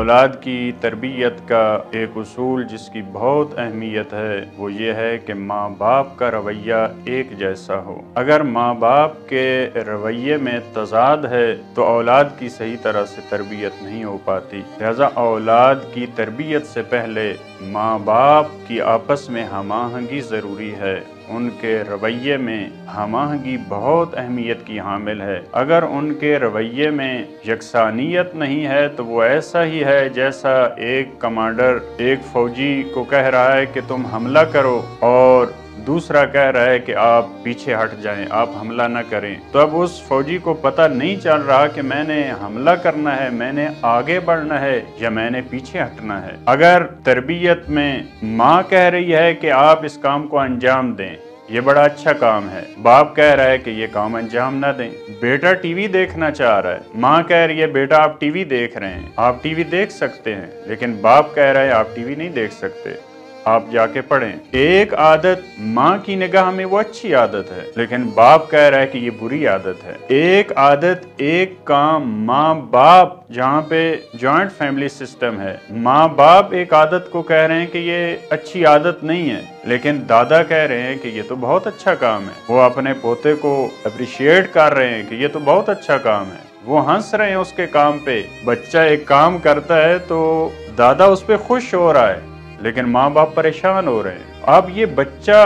औलाद की तरबियत का एक उसूल जिसकी बहुत अहमियत है वो ये है कि माँ बाप का रवैया एक जैसा हो। अगर माँ बाप के रवैये में तज़ाद है तो औलाद की सही तरह से तरबियत नहीं हो पाती। लिहाजा औलाद की तरबियत से पहले माँ बाप की आपस में हमाहंगी ज़रूरी है। उनके रवैये में हमाहंगी बहुत अहमियत की हामिल है। अगर उनके रवैये में यकसानियत नहीं है तो वो ऐसा ही है जैसा एक कमांडर एक फौजी को कह रहा है कि तुम हमला करो और दूसरा कह रहा है कि आप पीछे हट जाएं, आप हमला न करें। तो अब उस फौजी को पता नहीं चल रहा कि मैंने हमला करना है, मैंने आगे बढ़ना है या मैंने पीछे हटना है। अगर तरबियत में माँ कह रही है कि आप इस काम को अंजाम दें, ये बड़ा अच्छा काम है, बाप कह रहा है कि ये काम अंजाम ना दें। बेटा टीवी देखना चाह रहा है, माँ कह रही है बेटा आप टीवी देख रहे हैं, आप टीवी देख सकते हैं, लेकिन बाप कह रहा है आप टीवी नहीं देख सकते, आप जाके पढ़ें। एक आदत माँ की निगाह में वो अच्छी आदत है, लेकिन बाप कह रहा है कि ये बुरी आदत है। एक आदत, एक काम माँ बाप, जहाँ पे जॉइंट फैमिली सिस्टम है, माँ बाप एक आदत को कह रहे हैं कि ये अच्छी आदत नहीं है, लेकिन दादा कह रहे हैं कि ये तो बहुत अच्छा काम है। वो अपने पोते को अप्रिशिएट कर रहे हैं कि ये तो बहुत अच्छा काम है, वो हंस रहे हैं उसके काम पे। बच्चा एक काम करता है तो दादा उस पर खुश हो रहा है, लेकिन माँ बाप परेशान हो रहे हैं। अब ये बच्चा,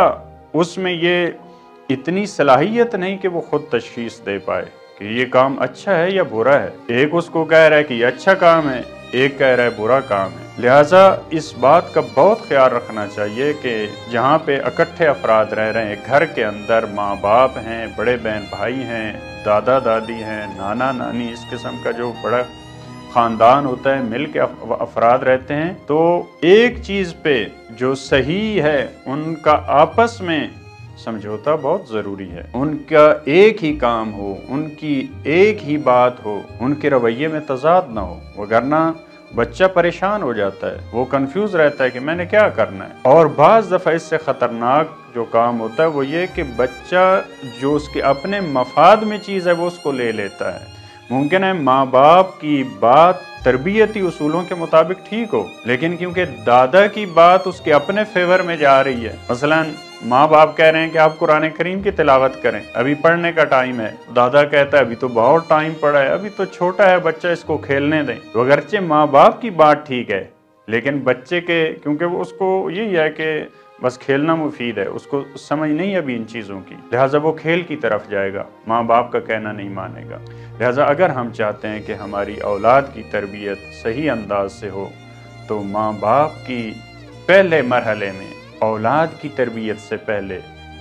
उसमें ये इतनी सलाहियत नहीं कि वो खुद तशखीस दे पाए कि ये काम अच्छा है या बुरा है। एक उसको कह रहा है कि ये अच्छा काम है, एक कह रहा है बुरा काम है। लिहाजा इस बात का बहुत ख्याल रखना चाहिए कि जहाँ पे इकट्ठे अफराद रह रहे हैं, घर के अंदर माँ बाप हैं, बड़े बहन भाई हैं, दादा दादी हैं, नाना नानी, इस किस्म का जो बड़ा ख़ानदान होता है, मिल के अफराद रहते हैं, तो एक चीज़ पे जो सही है उनका आपस में समझौता बहुत ज़रूरी है। उनका एक ही काम हो, उनकी एक ही बात हो, उनके रवैये में तज़ाद ना हो, वगरना बच्चा परेशान हो जाता है, वो कंफ्यूज रहता है कि मैंने क्या करना है। और बाज़ दफ़ा इससे ख़तरनाक जो काम होता है वो ये कि बच्चा जो उसके अपने मफाद में चीज़ है वो उसको ले लेता है। मुमकिन है माँ बाप की बात तरबियती उसूलों के मुताबिक ठीक हो, लेकिन क्योंकि दादा की बात उसके अपने फेवर में जा रही है, मसलन माँ बाप कह रहे हैं कि आप कुरान करीम की तिलावत करें, अभी पढ़ने का टाइम है, दादा कहता है अभी तो बहुत टाइम पड़ा है, अभी तो छोटा है बच्चा, इसको खेलने दें। तो अगरचे माँ बाप की बात ठीक है, लेकिन बच्चे के, क्योंकि वो उसको यही है कि बस खेलना मुफीद है, उसको समझ नहीं अभी इन चीज़ों की, लिहाजा वो खेल की तरफ जाएगा, माँ बाप का कहना नहीं मानेगा। लिहाजा अगर हम चाहते हैं कि हमारी औलाद की तरबियत सही अंदाज से हो तो माँ बाप की पहले मरहले में औलाद की तरबियत से पहले,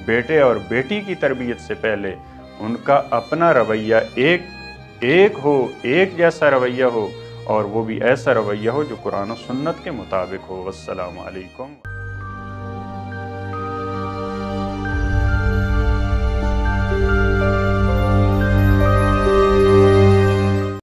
बेटे और बेटी की तरबियत से पहले उनका अपना रवैया एक हो, एक जैसा रवैया हो, और वो भी ऐसा रवैया हो जो कुरान और सुन्नत के मुताबिक हो। वस्सलामु अलैकुम।